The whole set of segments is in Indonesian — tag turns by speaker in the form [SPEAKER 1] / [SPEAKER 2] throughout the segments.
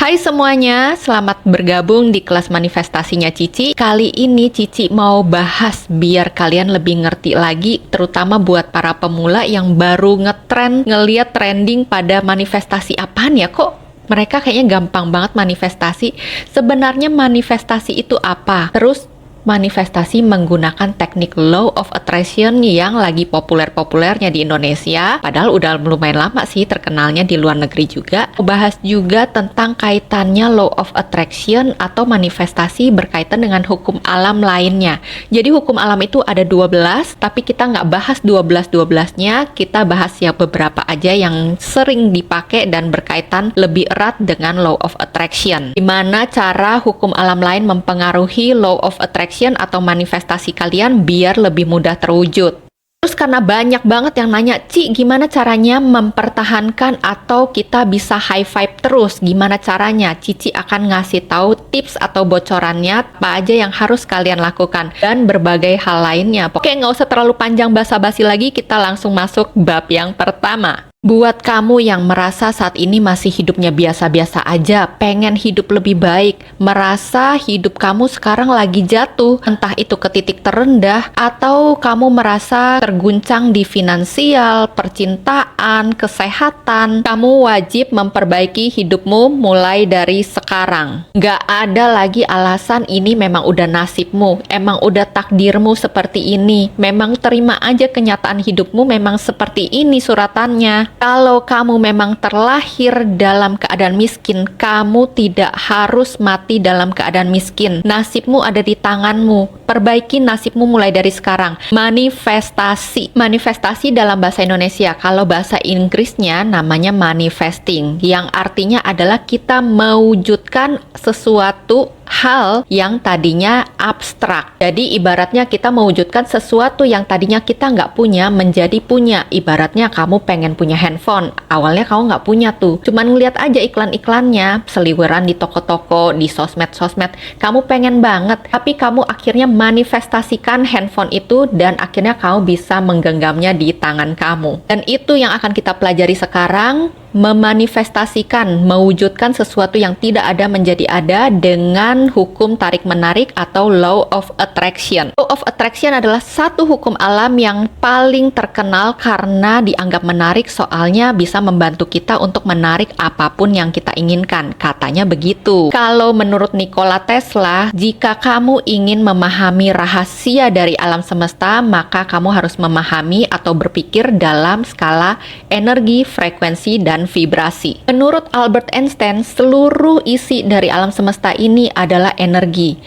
[SPEAKER 1] Hai semuanya, selamat bergabung di kelas manifestasinya Cici. Kali ini Cici mau bahas biar kalian lebih ngerti lagi, terutama buat para pemula yang baru ngetrend, ngeliat trending pada manifestasi apaan ya, kok mereka kayaknya gampang banget manifestasi. Sebenarnya manifestasi itu apa? Terus manifestasi menggunakan teknik Law of Attraction yang lagi populer-populernya di Indonesia, padahal udah lumayan lama sih terkenalnya di luar negeri juga. Bahas juga tentang kaitannya Law of Attraction atau manifestasi berkaitan dengan hukum alam lainnya. Jadi hukum alam itu ada 12, tapi kita nggak bahas 12-12-nya, kita bahas ya beberapa aja yang sering dipakai dan berkaitan lebih erat dengan Law of Attraction. Gimana cara hukum alam lain mempengaruhi Law of Attraction atau manifestasi kalian biar lebih mudah terwujud. Terus karena banyak banget yang nanya, Ci, gimana caranya mempertahankan atau kita bisa high five terus? Gimana caranya? Cici akan ngasih tahu tips atau bocorannya apa aja yang harus kalian lakukan dan berbagai hal lainnya. Oke, nggak usah terlalu panjang basa-basi lagi, kita langsung masuk bab yang pertama. Buat kamu yang merasa saat ini masih hidupnya biasa-biasa aja, pengen hidup lebih baik, merasa hidup kamu sekarang lagi jatuh, entah itu ke titik terendah, atau kamu merasa terguncang di finansial, percintaan, kesehatan, kamu wajib memperbaiki hidupmu mulai dari sekarang. Gak ada lagi alasan ini memang udah nasibmu, emang udah takdirmu seperti ini, memang terima aja kenyataan hidupmu memang seperti ini suratannya. Kalau kamu memang terlahir dalam keadaan miskin, kamu tidak harus mati dalam keadaan miskin. Nasibmu ada di tanganmu. Perbaiki nasibmu mulai dari sekarang. Manifestasi. Manifestasi dalam bahasa Indonesia. Kalau bahasa Inggrisnya namanya manifesting, yang artinya adalah kita mewujudkan sesuatu hal yang tadinya abstrak. Jadi ibaratnya kita mewujudkan sesuatu yang tadinya kita nggak punya menjadi punya. Ibaratnya kamu pengen punya handphone, awalnya kamu nggak punya tuh, cuman ngeliat aja iklan-iklannya seliweran di toko-toko, di sosmed-sosmed, kamu pengen banget, tapi kamu akhirnya manifestasikan handphone itu dan akhirnya kamu bisa menggenggamnya di tangan kamu. Dan itu yang akan kita pelajari sekarang, memanifestasikan, mewujudkan sesuatu yang tidak ada menjadi ada dengan hukum tarik-menarik atau Law of Attraction. Law of Attraction adalah satu hukum alam yang paling terkenal karena dianggap menarik, soalnya bisa membantu kita untuk menarik apapun yang kita inginkan. Katanya begitu. Kalau menurut Nikola Tesla, jika kamu ingin memahami rahasia dari alam semesta, maka kamu harus memahami atau berpikir dalam skala energi, frekuensi, dan vibrasi. Menurut Albert Einstein, seluruh isi dari alam semesta ini adalah energi.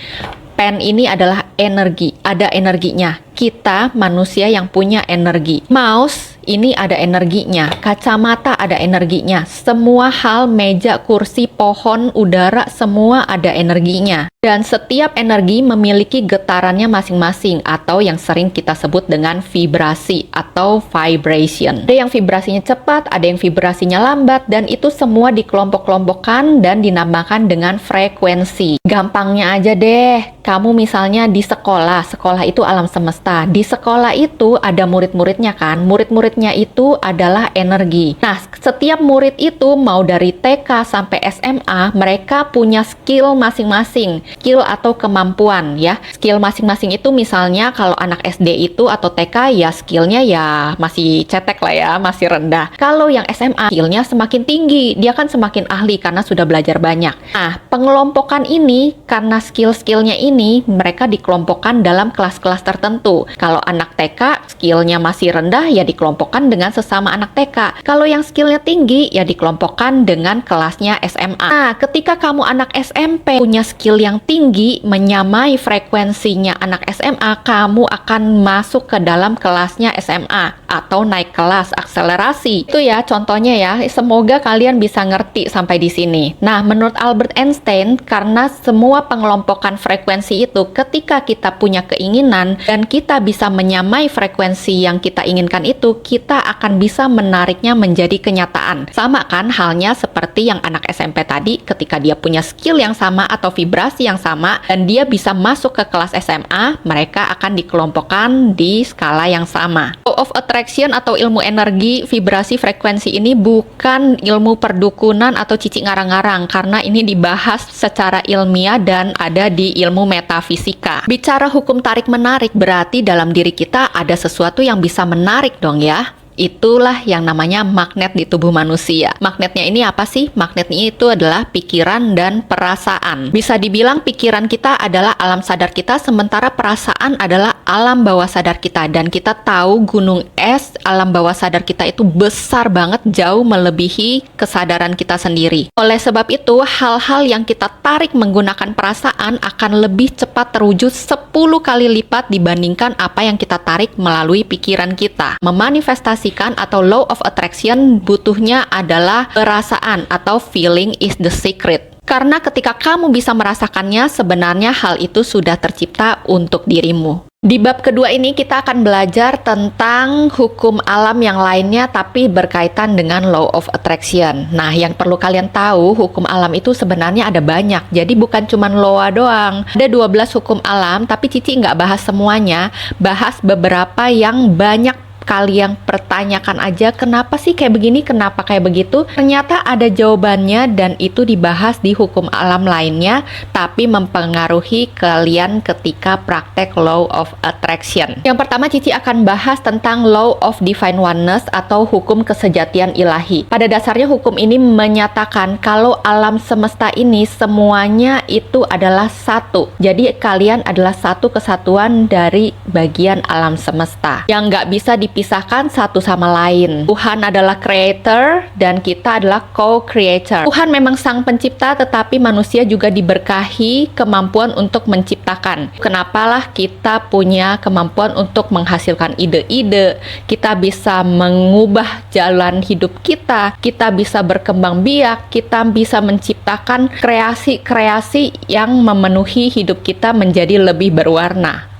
[SPEAKER 1] Pen ini adalah energi, ada energinya. Kita manusia yang punya energi. Mouse ini ada energinya, kacamata ada energinya, semua hal, meja, kursi, pohon, udara, semua ada energinya. Dan setiap energi memiliki getarannya masing-masing atau yang sering kita sebut dengan vibrasi atau vibration. Ada yang vibrasinya cepat, ada yang vibrasinya lambat, dan itu semua dikelompok-kelompokkan dan dinamakan dengan frekuensi. Gampangnya aja deh, kamu misalnya di sekolah, sekolah itu alam semesta. Di sekolah itu ada murid-muridnya kan, murid-muridnya itu adalah energi. Nah, setiap murid itu mau dari TK sampai SMA, mereka punya skill masing-masing, skill atau kemampuan ya. Skill masing-masing itu misalnya kalau anak SD itu atau TK ya skillnya ya masih cetek lah ya, masih rendah. Kalau yang SMA skillnya semakin tinggi, dia kan semakin ahli karena sudah belajar banyak. Nah, pengelompokan ini karena skill-skillnya ini mereka dikelompokkan dalam kelas-kelas tertentu. Kalau anak TK skillnya masih rendah ya dikelompokkan dengan sesama anak TK. Kalau yang skillnya tinggi ya dikelompokkan dengan kelasnya SMA. Nah, ketika kamu anak SMP punya skill yang tinggi, menyamai frekuensinya anak SMA, kamu akan masuk ke dalam kelasnya SMA atau naik kelas akselerasi. Itu ya contohnya ya. Semoga kalian bisa ngerti sampai di sini. Nah, menurut Albert Einstein, karena semua pengelompokan frekuensi itu ketika kita punya keinginan dan kita bisa menyamai frekuensi yang kita inginkan itu, kita akan bisa menariknya menjadi kenyataan. Sama kan halnya seperti yang anak SMP tadi, ketika dia punya skill yang sama atau vibrasi yang sama dan dia bisa masuk ke kelas SMA, mereka akan dikelompokkan di skala yang sama. Law of attraction atau ilmu energi, vibrasi, frekuensi ini bukan ilmu perdukunan atau cici ngarang-ngarang, karena ini dibahas secara ilmiah dan ada di ilmu metafisika. Bicara hukum tarik-menarik berarti dalam diri kita ada sesuatu yang bisa menarik dong ya. Itulah yang namanya magnet di tubuh manusia. Magnetnya ini apa sih? Magnetnya itu adalah pikiran dan perasaan. Bisa dibilang pikiran kita adalah alam sadar kita, sementara perasaan adalah alam bawah sadar kita. Dan kita tahu gunung es alam bawah sadar kita itu besar banget, jauh melebihi kesadaran kita sendiri. Oleh sebab itu, hal-hal yang kita tarik menggunakan perasaan akan lebih cepat terwujud 10 kali lipat dibandingkan apa yang kita tarik melalui pikiran kita. Memanifestasi atau law of attraction butuhnya adalah perasaan atau feeling is the secret. Karena ketika kamu bisa merasakannya, sebenarnya hal itu sudah tercipta untuk dirimu. Di bab kedua ini kita akan belajar tentang hukum alam yang lainnya tapi berkaitan dengan law of attraction. Nah, yang perlu kalian tahu, hukum alam itu sebenarnya ada banyak. Jadi bukan cuma loa doang. Ada 12 hukum alam, tapi Cici nggak bahas semuanya. Bahas beberapa yang banyak kalian pertanyakan aja, kenapa sih kayak begini, kenapa kayak begitu. Ternyata ada jawabannya dan itu dibahas di hukum alam lainnya, tapi mempengaruhi kalian ketika praktek law of attraction. Yang pertama, Cici akan bahas tentang law of divine oneness atau hukum kesejatian ilahi. Pada dasarnya hukum ini menyatakan kalau alam semesta ini semuanya itu adalah satu. Jadi kalian adalah satu kesatuan dari bagian alam semesta yang nggak bisa dipisahkan satu sama lain. Tuhan adalah creator dan kita adalah co-creator. Tuhan memang sang pencipta, tetapi manusia juga diberkahi kemampuan untuk menciptakan. Kenapalah kita punya kemampuan untuk menghasilkan ide-ide, kita bisa mengubah jalan hidup kita bisa berkembang biak, kita bisa menciptakan kreasi-kreasi yang memenuhi hidup kita menjadi lebih berwarna.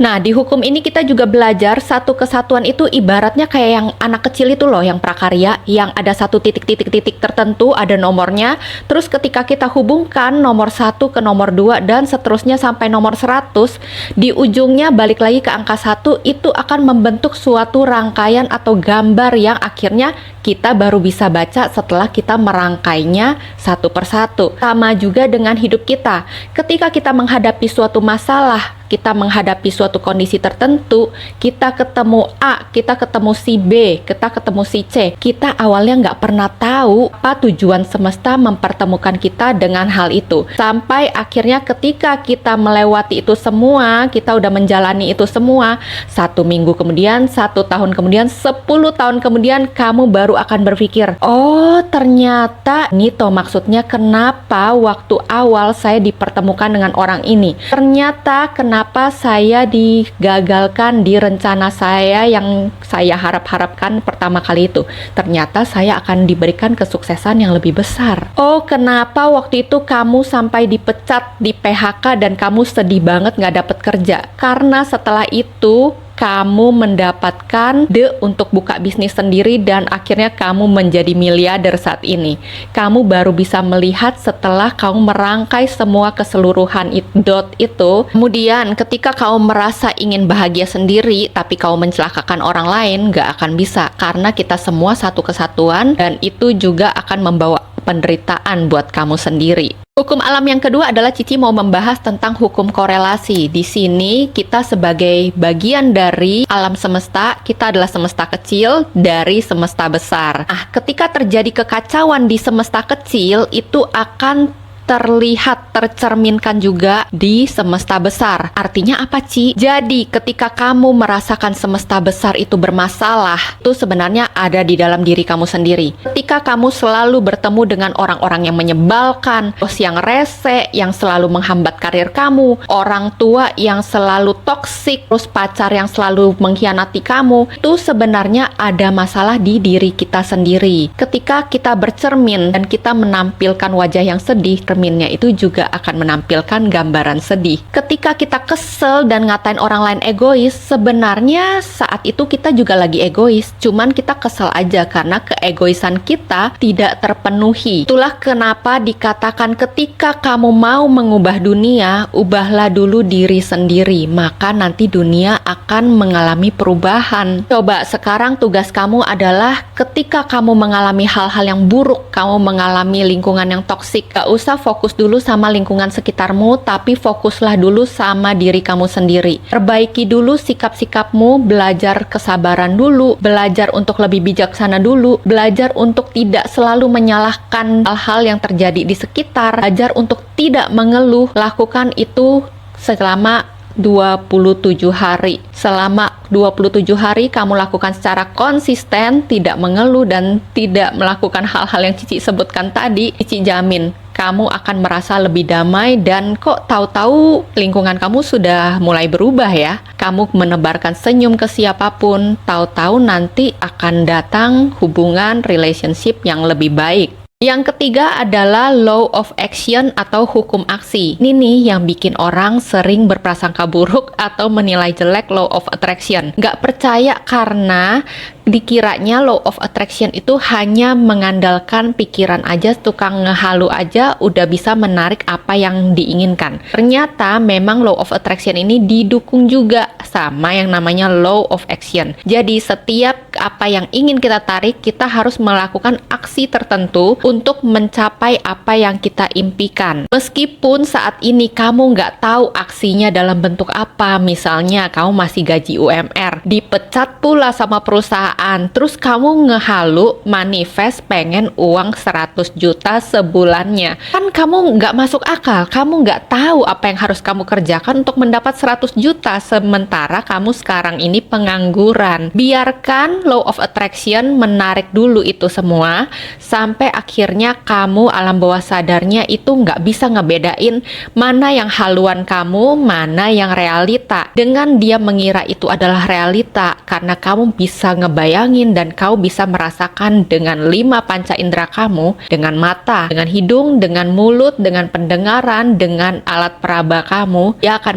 [SPEAKER 1] Nah, di hukum ini kita juga belajar satu kesatuan itu ibaratnya kayak yang anak kecil itu loh, yang prakarya, yang ada satu titik-titik tertentu, ada nomornya. Terus ketika kita hubungkan nomor 1 ke nomor 2 dan seterusnya sampai nomor 100, di ujungnya balik lagi ke angka 1, itu akan membentuk suatu rangkaian atau gambar yang akhirnya kita baru bisa baca setelah kita merangkainya satu persatu. Sama juga dengan hidup kita. Ketika kita menghadapi suatu masalah, kita menghadapi suatu kondisi tertentu, kita ketemu A, kita ketemu si B, kita ketemu si C. Kita awalnya nggak pernah tahu apa tujuan semesta mempertemukan kita dengan hal itu. Sampai akhirnya ketika kita melewati itu semua, kita udah menjalani itu semua, 1 minggu kemudian, 1 tahun kemudian, 10 tahun kemudian, kamu baru akan berpikir, oh ternyata ini toh maksudnya kenapa waktu awal saya dipertemukan dengan orang ini. Ternyata kenapa saya digagalkan di rencana saya yang saya harap-harapkan pertama kali itu. Ternyata saya akan diberikan kesuksesan yang lebih besar. Oh, kenapa waktu itu kamu sampai dipecat, di PHK, dan kamu sedih banget nggak dapat kerja? Karena setelah itu kamu mendapatkan untuk buka bisnis sendiri dan akhirnya kamu menjadi miliarder saat ini. Kamu baru bisa melihat setelah kamu merangkai semua keseluruhan itu. Kemudian ketika kamu merasa ingin bahagia sendiri tapi kamu mencelakakan orang lain, gak akan bisa, karena kita semua satu kesatuan dan itu juga akan membawa penderitaan buat kamu sendiri. Hukum alam yang kedua adalah Cici mau membahas tentang hukum korelasi. Di sini kita sebagai bagian dari alam semesta, kita adalah semesta kecil dari semesta besar. Nah, ketika terjadi kekacauan di semesta kecil, itu akan terlihat, tercerminkan juga di semesta besar. Artinya apa, Ci? Jadi ketika kamu merasakan semesta besar itu bermasalah, itu sebenarnya ada di dalam diri kamu sendiri. Ketika kamu selalu bertemu dengan orang-orang yang menyebalkan, bos yang rese, yang selalu menghambat karir kamu, orang tua yang selalu toksik, terus pacar yang selalu mengkhianati kamu, itu sebenarnya ada masalah di diri kita sendiri. Ketika kita bercermin dan kita menampilkan wajah yang sedih, cerminnya itu juga akan menampilkan gambaran sedih. Ketika kita kesel dan ngatain orang lain egois, sebenarnya saat itu kita juga lagi egois, cuman kita kesel aja karena keegoisan kita tidak terpenuhi. Itulah kenapa dikatakan ketika kamu mau mengubah dunia, ubahlah dulu diri sendiri, maka nanti dunia akan mengalami perubahan. Coba sekarang tugas kamu adalah ketika kamu mengalami hal-hal yang buruk, kamu mengalami lingkungan yang toksik, gak usah fokus dulu sama lingkungan sekitarmu, tapi fokuslah dulu sama diri kamu sendiri. Perbaiki dulu sikap-sikapmu, belajar kesabaran dulu, belajar untuk lebih bijaksana dulu, belajar untuk tidak selalu menyalahkan hal-hal yang terjadi di sekitar, belajar untuk tidak mengeluh. Lakukan itu selama 27 hari. Selama 27 hari kamu lakukan secara konsisten, tidak mengeluh dan tidak melakukan hal-hal yang Cici sebutkan tadi, Cici jamin kamu akan merasa lebih damai dan kok tahu-tahu lingkungan kamu sudah mulai berubah ya. Kamu menebarkan senyum ke siapapun, tahu-tahu nanti akan datang hubungan relationship yang lebih baik. Yang ketiga adalah law of action atau hukum aksi. Ini nih yang bikin orang sering berprasangka buruk atau menilai jelek law of attraction. Nggak percaya karena dikiranya law of attraction itu hanya mengandalkan pikiran aja, tukang ngehalu aja udah bisa menarik apa yang diinginkan. Ternyata memang law of attraction ini didukung juga sama yang namanya law of action. Jadi setiap apa yang ingin kita tarik, kita harus melakukan aksi tertentu untuk mencapai apa yang kita impikan. Meskipun saat ini kamu nggak tahu aksinya dalam bentuk apa, misalnya kamu masih gaji UMR, dipecat pula sama perusahaan, terus kamu ngehalu manifest pengen uang 100 juta sebulannya. Kan kamu nggak masuk akal, kamu nggak tahu apa yang harus kamu kerjakan untuk mendapat 100 juta, sementara kamu sekarang ini pengangguran. Biarkan law of attraction menarik dulu itu semua, sampai akhirnya kamu alam bawah sadarnya itu nggak bisa ngebedain mana yang haluan kamu, mana yang realita. Dengan dia mengira itu adalah realita, karena kamu bisa ngebayangin dan kau bisa merasakan dengan 5 panca indera kamu, dengan mata, dengan hidung, dengan mulut, dengan pendengaran, dengan alat peraba kamu, dia akan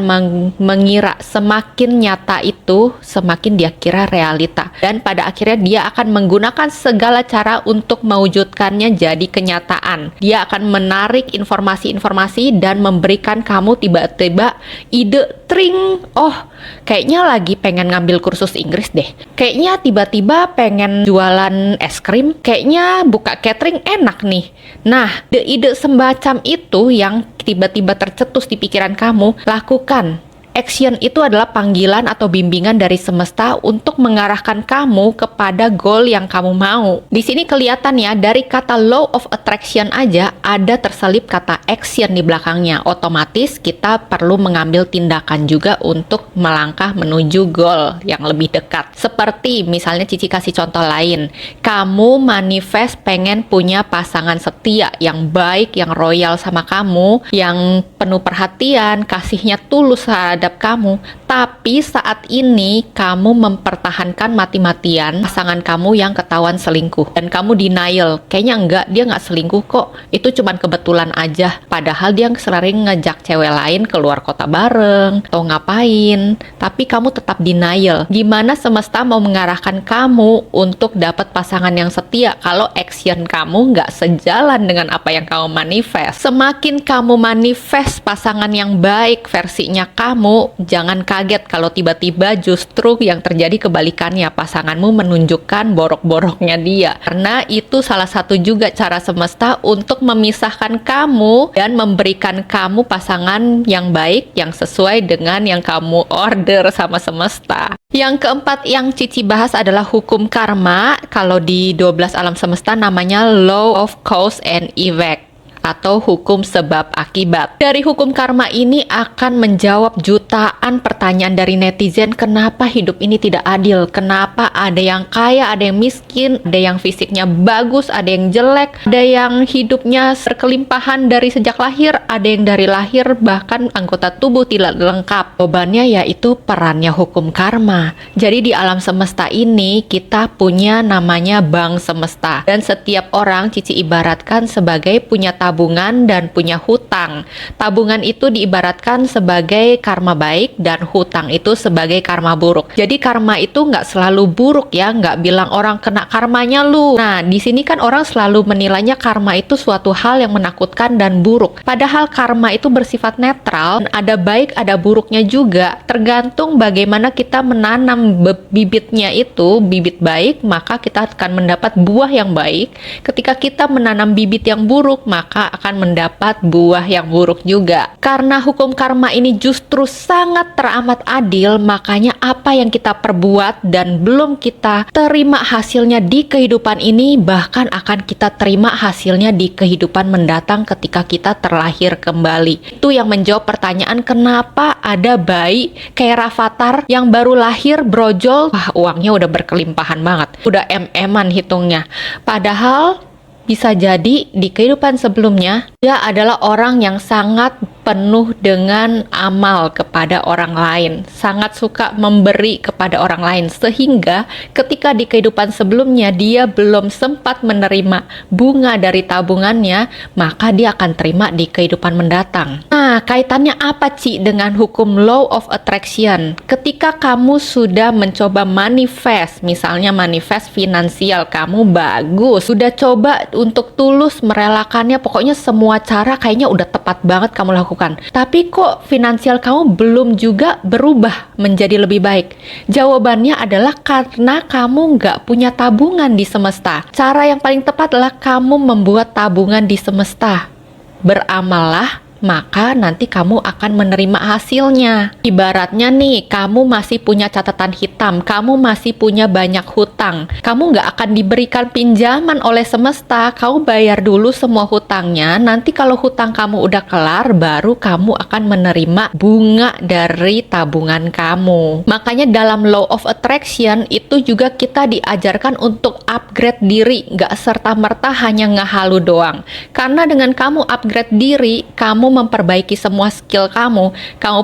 [SPEAKER 1] mengira semakin nyata itu, semakin dia kira realita. Dan pada akhirnya dia akan menggunakan segala cara untuk mewujudkannya jadi kenyataan. Dia akan menarik informasi-informasi dan memberikan kamu tiba-tiba ide tring, oh kayaknya lagi pengen ngambil kursus Inggris deh, kayaknya tiba-tiba pengen jualan es krim, kayaknya buka catering enak nih. Nah, ide-ide semacam itu yang tiba-tiba tercetus di pikiran kamu, lakukan. Action itu adalah panggilan atau bimbingan dari semesta untuk mengarahkan kamu kepada goal yang kamu mau. Di sini kelihatan ya, dari kata law of attraction aja ada terselip kata action di belakangnya. Otomatis kita perlu mengambil tindakan juga untuk melangkah menuju goal yang lebih dekat. Seperti misalnya Cici kasih contoh lain. Kamu manifest pengen punya pasangan setia yang baik, yang royal sama kamu, yang penuh perhatian, kasihnya tulus kamu, tapi saat ini kamu mempertahankan mati-matian pasangan kamu yang ketahuan selingkuh dan kamu denial, kayaknya enggak, dia nggak selingkuh kok, itu cuman kebetulan aja, padahal dia sering ngejak cewek lain keluar kota bareng atau ngapain, tapi kamu tetap denial. Gimana semesta mau mengarahkan kamu untuk dapat pasangan yang setia kalau action kamu nggak sejalan dengan apa yang kamu manifest? Semakin kamu manifest pasangan yang baik versinya kamu, jangan kaget kalau tiba-tiba justru yang terjadi kebalikannya, pasanganmu menunjukkan borok-boroknya dia. Karena itu salah satu juga cara semesta untuk memisahkan kamu dan memberikan kamu pasangan yang baik, yang sesuai dengan yang kamu order sama semesta. Yang keempat yang Cici bahas adalah hukum karma. Kalau di 12 alam semesta namanya law of cause and effect atau hukum sebab akibat. Dari hukum karma ini akan menjawab jutaan pertanyaan dari netizen, kenapa hidup ini tidak adil, kenapa ada yang kaya, ada yang miskin, ada yang fisiknya bagus, ada yang jelek, ada yang hidupnya berkelimpahan dari sejak lahir, ada yang dari lahir bahkan anggota tubuh tidak lengkap. Jawabannya yaitu perannya hukum karma. Jadi di alam semesta ini kita punya namanya bank semesta, dan setiap orang Cici ibaratkan sebagai punya tabungan tabungan dan punya hutang. Tabungan itu diibaratkan sebagai karma baik dan hutang itu sebagai karma buruk. Jadi karma itu nggak selalu buruk ya, nggak bilang orang kena karmanya lu. Nah, di sini kan orang selalu menilainya karma itu suatu hal yang menakutkan dan buruk. Padahal karma itu bersifat netral, ada baik ada buruknya juga. Tergantung bagaimana kita menanam bibitnya itu, bibit baik, maka kita akan mendapat buah yang baik. Ketika kita menanam bibit yang buruk, maka akan mendapat buah yang buruk juga. Karena hukum karma ini justru sangat teramat adil, makanya apa yang kita perbuat dan belum kita terima hasilnya di kehidupan ini, bahkan akan kita terima hasilnya di kehidupan mendatang ketika kita terlahir kembali. Itu yang menjawab pertanyaan kenapa ada bayi kayak Rafathar yang baru lahir brojol, wah uangnya udah berkelimpahan banget, udah em-eman hitungnya. Padahal bisa jadi di kehidupan sebelumnya dia adalah orang yang sangat penuh dengan amal kepada orang lain, sangat suka memberi kepada orang lain, sehingga ketika di kehidupan sebelumnya dia belum sempat menerima bunga dari tabungannya, maka dia akan terima di kehidupan mendatang. Nah, kaitannya apa Ci dengan hukum law of attraction? Ketika kamu sudah mencoba manifest, misalnya manifest finansial kamu bagus, sudah coba untuk tulus merelakannya, pokoknya semua cara kayaknya udah tepat banget kamu lakukan, tapi kok finansial kamu belum juga berubah menjadi lebih baik? Jawabannya adalah karena kamu nggak punya tabungan di semesta. Cara yang paling tepat adalah kamu membuat tabungan di semesta. Beramallah, maka nanti kamu akan menerima hasilnya. Ibaratnya nih, kamu masih punya catatan hitam, kamu masih punya banyak hutang, kamu nggak akan diberikan pinjaman oleh semesta. Kamu bayar dulu semua hutangnya, nanti kalau hutang kamu udah kelar, baru kamu akan menerima bunga dari tabungan kamu. Makanya dalam law of attraction itu juga kita diajarkan untuk upgrade diri, nggak serta-merta hanya ngehalu doang. Karena dengan kamu upgrade diri, kamu memperbaiki semua skill kamu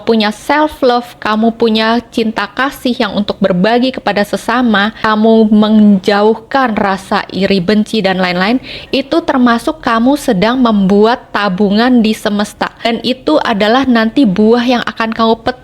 [SPEAKER 1] punya self love, kamu punya cinta kasih yang untuk berbagi kepada sesama, kamu menjauhkan rasa iri benci dan lain-lain, itu termasuk kamu sedang membuat tabungan di semesta, dan itu adalah nanti buah yang akan kamu petik.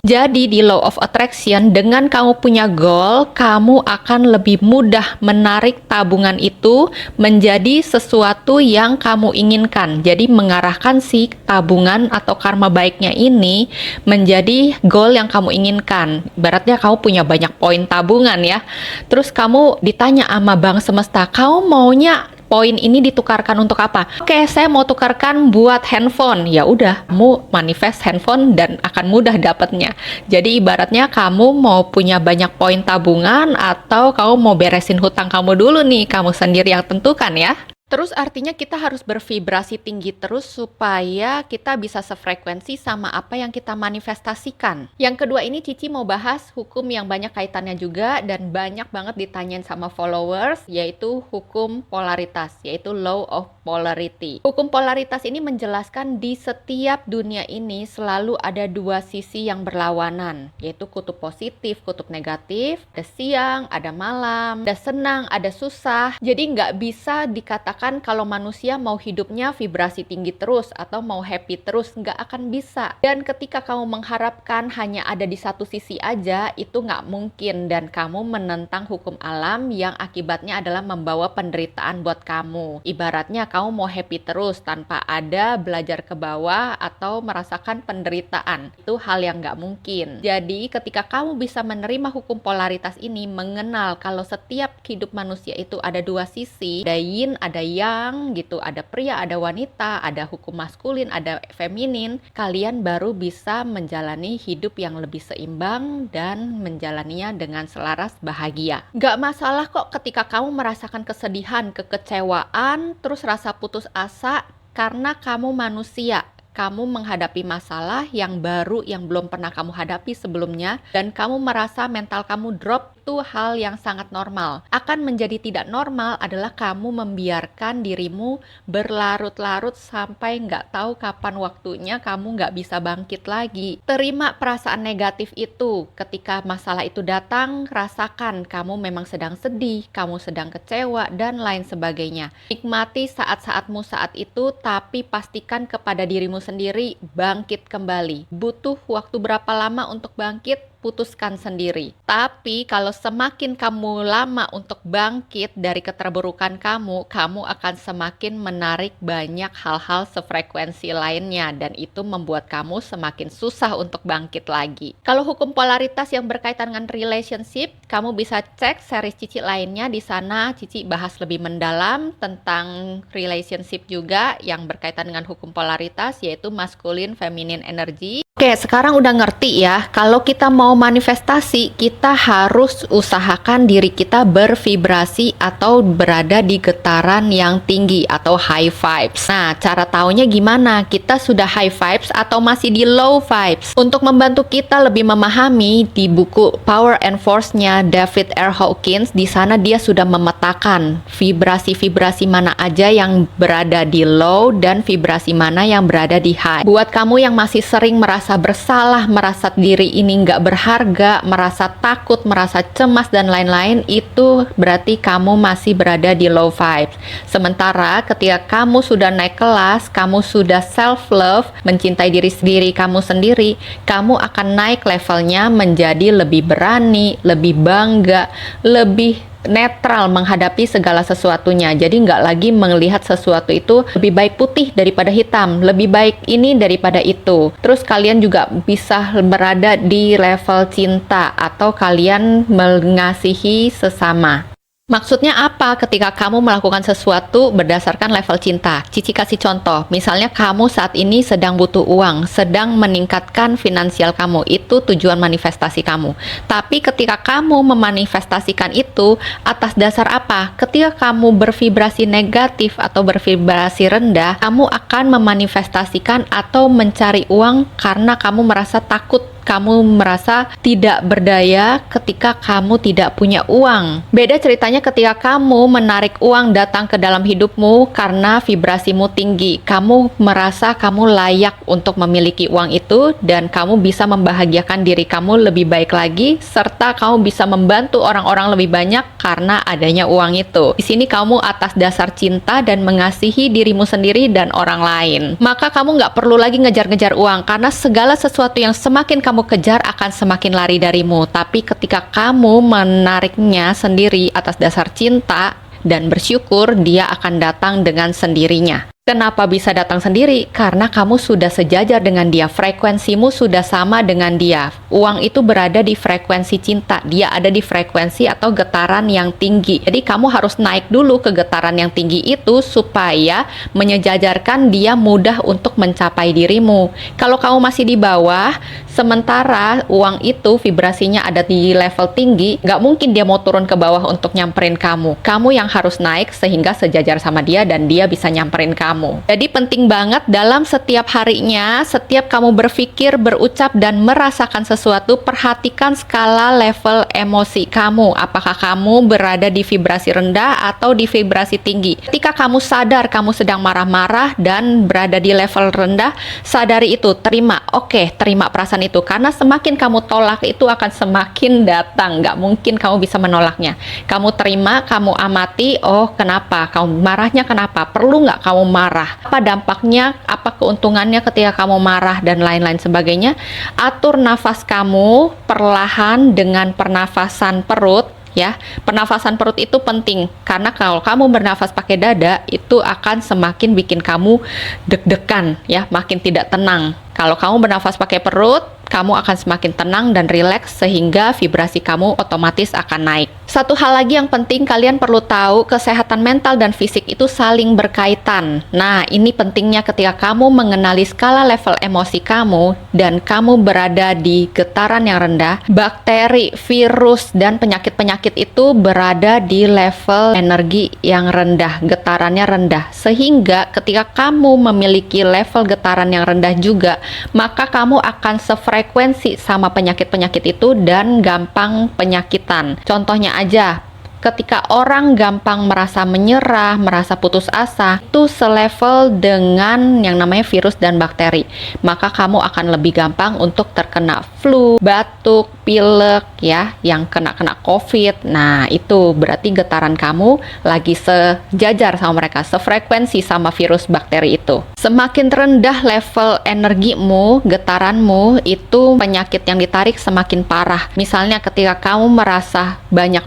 [SPEAKER 1] Jadi di law of attraction, dengan kamu punya goal, kamu akan lebih mudah menarik tabungan itu menjadi sesuatu yang kamu inginkan. Jadi mengarahkan si tabungan atau karma baiknya ini menjadi goal yang kamu inginkan. Ibaratnya kamu punya banyak poin tabungan ya. Terus kamu ditanya sama Bank Semesta, kamu maunya poin ini ditukarkan untuk apa? Oke, saya mau tukarkan buat handphone. Ya udah, kamu manifest handphone dan akan mudah dapatnya. Jadi ibaratnya kamu mau punya banyak poin tabungan atau kamu mau beresin hutang kamu dulu nih, kamu sendiri yang tentukan ya. Terus artinya kita harus bervibrasi tinggi terus supaya kita bisa sefrekuensi sama apa yang kita manifestasikan. Yang kedua ini Cici mau bahas hukum yang banyak kaitannya juga dan banyak banget ditanyain sama followers, yaitu hukum polaritas, yaitu law of polarity. Hukum polaritas ini menjelaskan di setiap dunia ini selalu ada dua sisi yang berlawanan, yaitu kutub positif, kutub negatif, ada siang, ada malam, ada senang, ada susah. Jadi nggak bisa dikatakan kalau manusia mau hidupnya vibrasi tinggi terus atau mau happy terus, nggak akan bisa. Dan ketika kamu mengharapkan hanya ada di satu sisi aja, itu nggak mungkin, dan kamu menentang hukum alam yang akibatnya adalah membawa penderitaan buat kamu. Ibaratnya kamu mau happy terus tanpa ada belajar ke bawah atau merasakan penderitaan, itu hal yang nggak mungkin. Jadi ketika kamu bisa menerima hukum polaritas ini, mengenal kalau setiap hidup manusia itu ada dua sisi, ada yin, ada yang gitu, ada pria, ada wanita, ada hukum maskulin, ada feminin, kalian baru bisa menjalani hidup yang lebih seimbang dan menjalaninya dengan selaras bahagia. Gak masalah kok ketika kamu merasakan kesedihan, kekecewaan, terus rasa putus asa, karena kamu manusia. kamu menghadapi masalah yang baru yang belum pernah kamu hadapi sebelumnya dan kamu merasa mental kamu drop, itu hal yang sangat normal. Akan menjadi tidak normal adalah kamu membiarkan dirimu berlarut-larut sampai nggak tahu kapan waktunya kamu nggak bisa bangkit lagi. Terima perasaan negatif itu. Ketika masalah itu datang, rasakan kamu memang sedang sedih, kamu sedang kecewa, dan lain sebagainya. Nikmati saat-saatmu saat itu, tapi pastikan kepada dirimu sendiri bangkit kembali. Butuh waktu berapa lama untuk bangkit? Putuskan sendiri. Tapi kalau semakin kamu lama untuk bangkit dari keterburukan kamu, kamu akan semakin menarik banyak hal-hal sefrekuensi lainnya dan itu membuat kamu semakin susah untuk bangkit lagi. Kalau hukum polaritas yang berkaitan dengan relationship, kamu bisa cek series Cici lainnya. Di sana Cici bahas lebih mendalam tentang relationship juga yang berkaitan dengan hukum polaritas, yaitu masculine feminine energy. Oke, sekarang udah ngerti ya, kalau kita mau manifestasi, kita harus usahakan diri kita bervibrasi atau berada di getaran yang tinggi atau high vibes. Nah, cara taunya gimana? Kita sudah high vibes atau masih di low vibes? Untuk membantu kita lebih memahami, di buku Power and Force-nya David R. Hawkins, di sana dia sudah memetakan vibrasi-vibrasi mana aja yang berada di low dan vibrasi mana yang berada di high. Buat kamu yang masih sering merasa bersalah, merasa diri ini nggak berharga, merasa takut, merasa cemas dan lain-lain, itu berarti kamu masih berada di low vibes. Sementara ketika kamu sudah naik kelas, kamu sudah self love, mencintai diri sendiri kamu sendiri, kamu akan naik levelnya menjadi lebih berani, lebih bangga, lebih netral menghadapi segala sesuatunya. Jadi nggak lagi melihat sesuatu itu lebih baik putih daripada hitam, lebih baik ini daripada itu. Terus kalian juga bisa berada di level cinta atau kalian mengasihi sesama. Maksudnya apa ketika kamu melakukan sesuatu berdasarkan level cinta? Cici kasih contoh, misalnya kamu saat ini sedang butuh uang, sedang meningkatkan finansial kamu, itu tujuan manifestasi kamu. Tapi ketika kamu memanifestasikan itu, atas dasar apa? Ketika kamu bervibrasi negatif atau bervibrasi rendah, kamu akan memanifestasikan atau mencari uang karena kamu merasa takut, kamu merasa tidak berdaya ketika kamu tidak punya uang. Beda ceritanya ketika kamu menarik uang datang ke dalam hidupmu karena vibrasimu tinggi. Kamu merasa kamu layak untuk memiliki uang itu dan kamu bisa membahagiakan diri kamu lebih baik lagi serta kamu bisa membantu orang-orang lebih banyak karena adanya uang itu. Di sini kamu atas dasar cinta dan mengasihi dirimu sendiri dan orang lain. Maka kamu nggak perlu lagi ngejar-ngejar uang karena segala sesuatu yang semakin kamu kejar akan semakin lari darimu. Tapi ketika kamu menariknya sendiri atas dasar cinta dan bersyukur, dia akan datang dengan sendirinya. Kenapa bisa datang sendiri? Karena kamu sudah sejajar dengan dia, frekuensimu sudah sama dengan dia. Uang itu berada di frekuensi cinta, dia ada di frekuensi atau getaran yang tinggi. Jadi kamu harus naik dulu ke getaran yang tinggi itu supaya menyejajarkan dia mudah untuk mencapai dirimu. Kalau kamu masih di bawah, sementara uang itu vibrasinya ada di level tinggi, nggak mungkin dia mau turun ke bawah untuk nyamperin kamu. Kamu yang harus naik sehingga sejajar sama dia dan dia bisa nyamperin kamu. Jadi penting banget dalam setiap harinya, setiap kamu berpikir, berucap, dan merasakan sesuatu, perhatikan skala level emosi kamu. Apakah kamu berada di vibrasi rendah atau di vibrasi tinggi? Ketika kamu sadar kamu sedang marah-marah dan berada di level rendah, sadari itu, terima. Oke, terima perasaan itu. Karena semakin kamu tolak, itu akan semakin datang. Nggak mungkin kamu bisa menolaknya. Kamu terima, kamu amati, oh kenapa? Kamu marahnya kenapa? Perlu nggak kamu marah? Apa dampaknya, apa keuntungannya ketika kamu marah dan lain-lain sebagainya. Atur nafas kamu perlahan dengan pernafasan perut ya. Pernafasan perut itu penting karena kalau kamu bernafas pakai dada itu akan semakin bikin kamu deg-degan ya, makin tidak tenang. Kalau kamu bernafas pakai perut, kamu akan semakin tenang dan rileks sehingga vibrasi kamu otomatis akan naik. Satu hal lagi yang penting kalian perlu tahu, kesehatan mental dan fisik itu saling berkaitan. Nah, ini pentingnya ketika kamu mengenali skala level emosi kamu dan kamu berada di getaran yang rendah, bakteri, virus, dan penyakit-penyakit itu berada di level energi yang rendah, getarannya rendah. Sehingga ketika kamu memiliki level getaran yang rendah juga, maka kamu akan sefrekuensi sama penyakit-penyakit itu dan gampang penyakitan. Contohnya aja, ketika orang gampang merasa menyerah, merasa putus asa, itu selevel dengan yang namanya virus dan bakteri. Maka kamu akan lebih gampang untuk terkena flu, batuk, pilek ya, yang kena COVID. Nah, itu berarti getaran kamu lagi sejajar sama mereka, sefrekuensi sama virus bakteri itu. Semakin rendah level energimu, getaranmu, itu penyakit yang ditarik semakin parah. Misalnya ketika kamu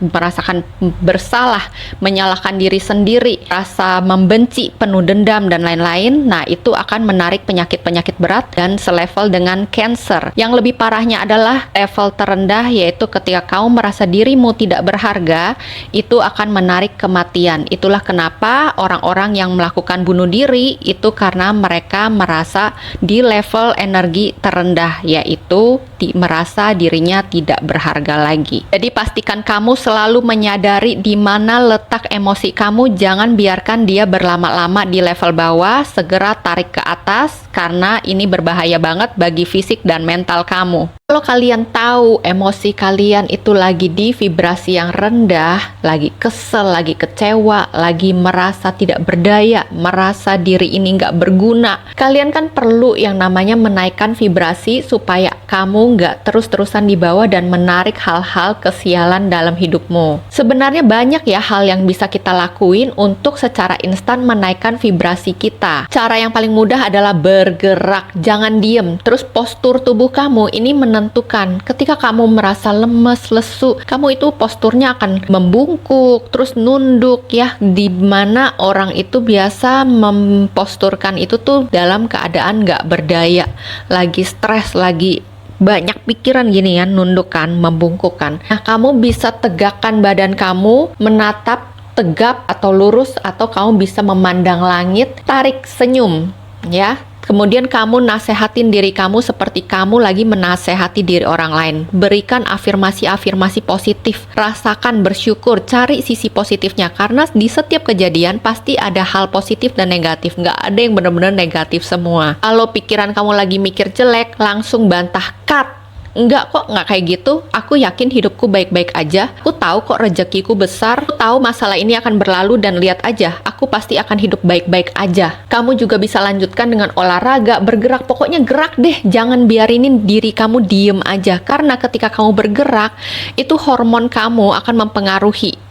[SPEAKER 1] merasakan bersalah, menyalahkan diri sendiri, rasa membenci, penuh dendam, dan lain-lain, nah itu akan menarik penyakit-penyakit berat dan selevel dengan cancer. Yang lebih parahnya adalah level terendah, yaitu ketika kamu merasa dirimu tidak berharga, itu akan menarik kematian. Itulah kenapa orang-orang yang melakukan bunuh diri itu karena mereka merasa di level energi terendah, yaitu merasa dirinya tidak berharga lagi. Jadi pastikan kamu selalu menyadari di mana letak emosi kamu, jangan biarkan dia berlama-lama di level bawah, segera tarik ke atas karena ini berbahaya banget bagi fisik dan mental kamu. Kalau kalian tahu emosi kalian itu lagi di vibrasi yang rendah, lagi kesel, lagi kecewa, lagi merasa tidak berdaya, merasa diri ini nggak berguna, kalian kan perlu yang namanya menaikkan vibrasi supaya kamu nggak terus-terusan di bawah dan menarik hal-hal kesialan dalam hidupmu. Sebenarnya banyak ya hal yang bisa kita lakuin untuk secara instan menaikkan vibrasi kita. Cara yang paling mudah adalah bergerak, jangan diem. Terus postur tubuh kamu ini menentukan. Ketika kamu merasa lemes, lesu, kamu itu posturnya akan membungkuk, terus nunduk ya, di mana orang itu biasa memposturkan itu tuh dalam keadaan nggak berdaya, lagi stres, lagi banyak pikiran gini ya, nunduk kan, membungkuk kan. Nah, kamu bisa tegakkan badan kamu, menatap tegap atau lurus, atau kamu bisa memandang langit, tarik senyum ya. Kemudian kamu nasehatin diri kamu seperti kamu lagi menasehati diri orang lain. Berikan afirmasi-afirmasi positif. Rasakan, bersyukur, cari sisi positifnya. Karena di setiap kejadian pasti ada hal positif dan negatif. Nggak ada yang benar-benar negatif semua. Kalau pikiran kamu lagi mikir jelek, langsung bantah, cut. Enggak kok, enggak kayak gitu. Aku yakin hidupku baik-baik aja. Aku tahu kok rezekiku besar. Aku tahu masalah ini akan berlalu dan lihat aja, aku pasti akan hidup baik-baik aja. Kamu juga bisa lanjutkan dengan olahraga, bergerak. Pokoknya gerak deh, jangan biarinin diri kamu diem aja. Karena ketika kamu bergerak, itu hormon kamu akan mempengaruhi,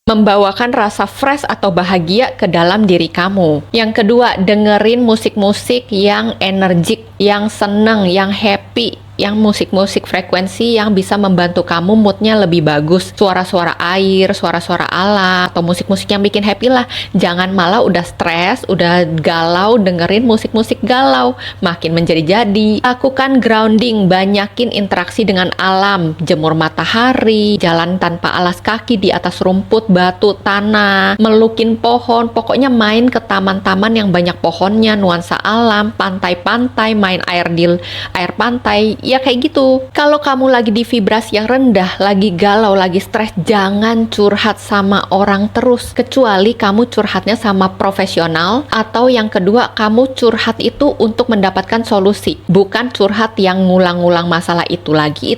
[SPEAKER 1] membawakan rasa fresh atau bahagia ke dalam diri kamu. Yang kedua, dengerin musik-musik yang energik, yang seneng, yang happy, yang musik-musik frekuensi yang bisa membantu kamu moodnya lebih bagus. Suara-suara air, suara-suara alam, atau musik-musik yang bikin happy lah. Jangan malah udah stres, udah galau, dengerin musik-musik galau, makin menjadi-jadi. Lakukan grounding, banyakin interaksi dengan alam, jemur matahari, jalan tanpa alas kaki di atas rumput, batu, tanah, melukin pohon, pokoknya main ke taman-taman yang banyak pohonnya, nuansa alam, pantai-pantai, main air di air pantai, ya kayak gitu. Kalau kamu lagi di vibrasi yang rendah, lagi galau, lagi stres, jangan curhat sama orang terus, kecuali kamu curhatnya sama profesional, atau yang kedua, kamu curhat itu untuk mendapatkan solusi, bukan curhat yang ngulang-ngulang masalah itu lagi,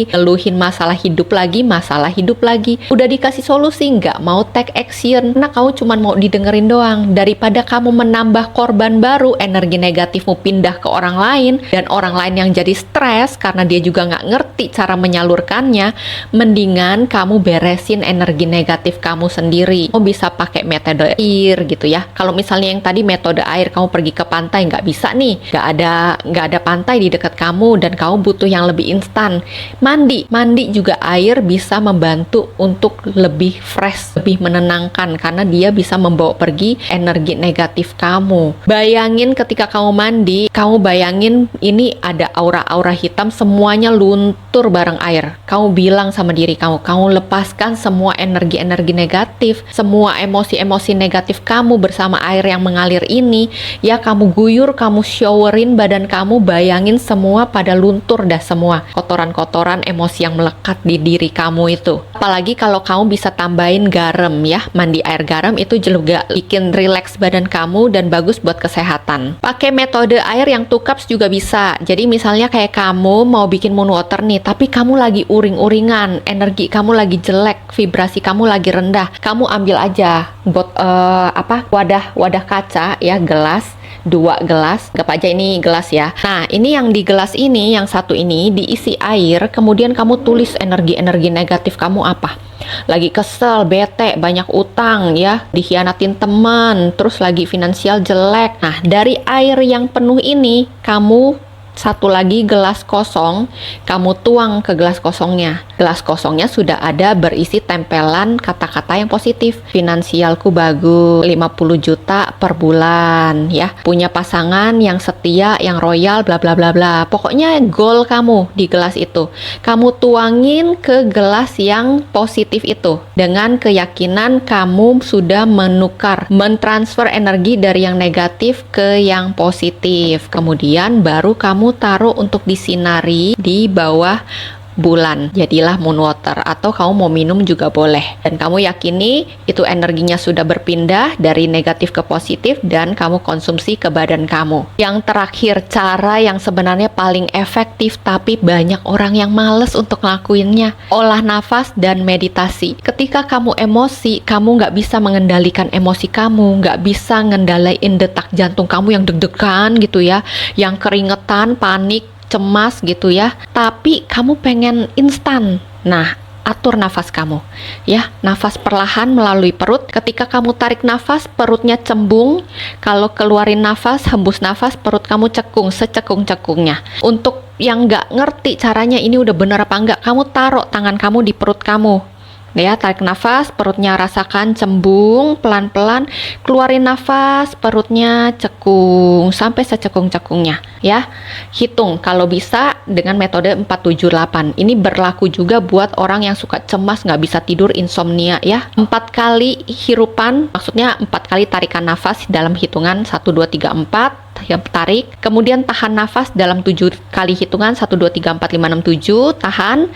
[SPEAKER 1] ngeluhin masalah hidup lagi, udah dikasih solusi, nggak mau take action, karena kamu cuma mau didengerin doang. Daripada kamu menambah korban baru, energi negatifmu pindah ke orang lain, dan orang lain yang jadi stres karena dia juga nggak ngerti cara menyalurkannya, mendingan kamu beresin energi negatif kamu sendiri. Kamu bisa pakai metode air gitu ya. Kalau misalnya yang tadi metode air, kamu pergi ke pantai, nggak bisa nih, nggak ada pantai di dekat kamu dan kamu butuh yang lebih instan. Mandi juga air bisa membantu untuk lebih fresh, lebih menenangkan, karena dia bisa membawa pergi energi negatif kamu. Bayangin ketika kamu mandi, kamu bayangin ini ada aura-aura hitam semuanya luntur bareng air. Kamu bilang sama diri kamu lepaskan semua energi-energi negatif, semua emosi-emosi negatif kamu bersama air yang mengalir ini. Ya, kamu guyur, kamu showerin badan kamu, bayangin semua pada luntur dah semua. Kotoran-kotoran emosi yang melekat di diri kamu itu. Apalagi kalau kamu bisa tambahin garam ya, mandi air garam itu juga bikin relax badan kamu dan bagus buat kesehatan. Pakai metode air yang 2 cups juga bisa. Jadi misalnya kayak kamu mau bikin moon water nih, tapi kamu lagi uring-uringan, energi kamu lagi jelek, vibrasi kamu lagi rendah. Kamu ambil aja wadah kaca ya, gelas, 2 gelas, anggap aja ini gelas ya. Nah, ini yang di gelas ini, yang satu ini diisi air, kemudian kamu tulis energi-energi negatif kamu apa. Lagi kesel, bete, banyak utang ya, dikhianatin teman, terus lagi finansial jelek. Nah, dari air yang penuh ini, kamu satu lagi gelas kosong, kamu tuang ke gelas kosongnya. Gelas kosongnya sudah ada berisi tempelan kata-kata yang positif. Finansialku bagus, 50 juta per bulan ya. Punya pasangan yang setia, yang royal, bla bla bla bla. Pokoknya goal kamu di gelas itu. Kamu tuangin ke gelas yang positif itu. Dengan keyakinan kamu sudah mentransfer energi dari yang negatif ke yang positif. Kemudian baru kamu taruh untuk disinari di bawah bulan. Jadilah moon water, atau kamu mau minum juga boleh. Dan kamu yakini itu energinya sudah berpindah dari negatif ke positif dan kamu konsumsi ke badan kamu. Yang terakhir, cara yang sebenarnya paling efektif tapi banyak orang yang males untuk ngelakuinnya, olah nafas dan meditasi. Ketika kamu emosi, kamu nggak bisa mengendalikan emosi kamu, nggak bisa ngendalain detak jantung kamu yang deg-degan gitu ya, yang keringetan, panik, cemas gitu ya, tapi kamu pengen instan. Nah, atur nafas kamu ya, nafas perlahan melalui perut. Ketika kamu tarik nafas, perutnya cembung. Kalau keluarin nafas, hembus nafas, perut kamu cekung secekung-cekungnya. Untuk yang nggak ngerti caranya ini udah bener apa enggak, kamu taruh tangan kamu di perut kamu ya, tarik nafas, perutnya rasakan cembung, pelan-pelan keluarin nafas, perutnya cekung sampai secekung-cekungnya ya. Hitung kalau bisa dengan metode 478. Ini berlaku juga buat orang yang suka cemas, nggak bisa tidur, insomnia ya. 4 kali hirupan, maksudnya 4 kali tarikan nafas dalam hitungan 1, 2, 3, 4 yang tarik, kemudian tahan nafas dalam 7 kali hitungan 1, 2, 3, 4, 5, 6, 7, tahan,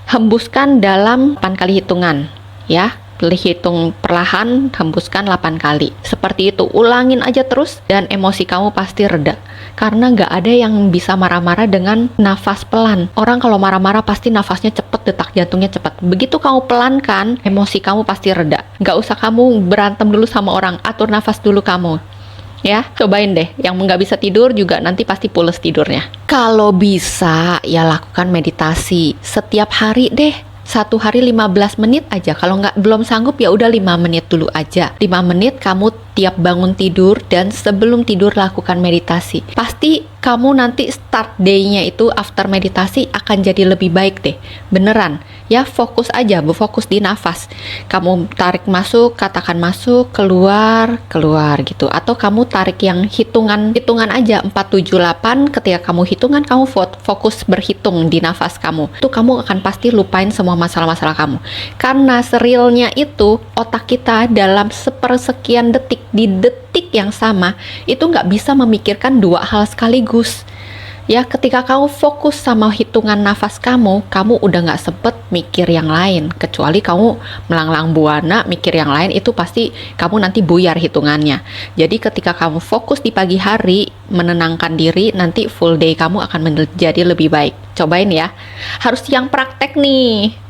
[SPEAKER 1] hembuskan dalam 8 kali hitungan ya, hitung perlahan, hembuskan 8 kali. Seperti itu, ulangin aja terus dan emosi kamu pasti reda. Karena nggak ada yang bisa marah-marah dengan nafas pelan. Orang kalau marah-marah pasti nafasnya cepet, detak jantungnya cepet. Begitu kamu pelankan, emosi kamu pasti reda. Nggak usah kamu berantem dulu sama orang, atur nafas dulu kamu ya. Cobain deh, yang nggak bisa tidur juga nanti pasti pules tidurnya. Kalau bisa ya lakukan meditasi setiap hari deh, 1 hari 15 menit aja. Kalau belum sanggup ya udah 5 menit dulu aja. 5 menit kamu tiap bangun tidur dan sebelum tidur lakukan meditasi. Pasti kamu nanti start day-nya itu after meditasi akan jadi lebih baik deh. Beneran. Ya, fokus aja, fokus di nafas. Kamu tarik masuk, katakan masuk, keluar, keluar gitu. Atau kamu tarik yang hitungan aja 4, 7, 8. Ketika kamu hitungan, kamu fokus berhitung di nafas kamu. Itu kamu akan pasti lupain semua masalah-masalah kamu. Karena serilnya itu otak kita dalam sepersekian detik, di detik yang sama itu nggak bisa memikirkan 2 hal sekaligus ya. Ketika kamu fokus sama hitungan nafas kamu udah nggak sempet mikir yang lain, kecuali kamu melanglang buana mikir yang lain, itu pasti kamu nanti buyar hitungannya. Jadi ketika kamu fokus di pagi hari menenangkan diri, nanti full day kamu akan menjadi lebih baik. Cobain ya, harus yang praktek nih.